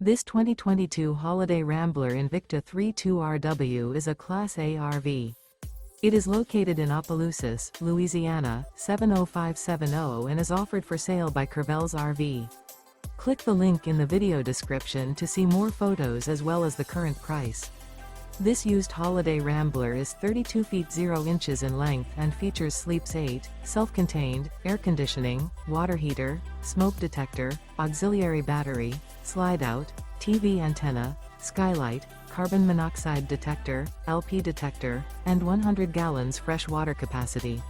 This 2022 Holiday Rambler Invicta 32RW is a Class A RV. It is located in Opelousas, Louisiana, 70570 and is offered for sale by Crevel's RV. Click the link in the video description to see more photos as well as the current price. This used Holiday Rambler is 32 feet 0 inches in length and features sleeps 8, self-contained, air conditioning, water heater, smoke detector, auxiliary battery, slide-out, TV antenna, skylight, carbon monoxide detector, LP detector, and 100 gallons fresh water capacity.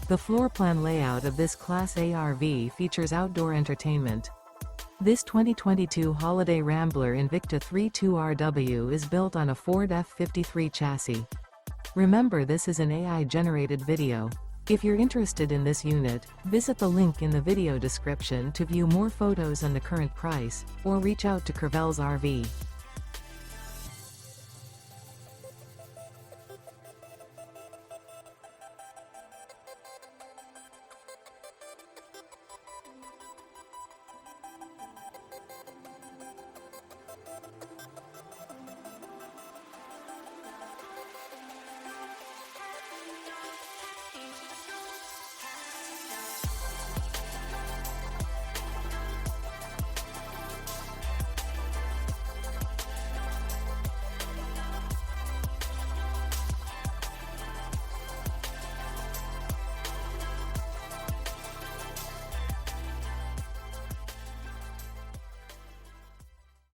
The floor plan layout of this Class A RV features outdoor entertainment. This 2022 Holiday Rambler Invicta 32RW is built on a Ford F-53 chassis. Remember, this is an AI-generated video. If you're interested in this unit, visit the link in the video description to view more photos and the current price, or reach out to Crevel's RV.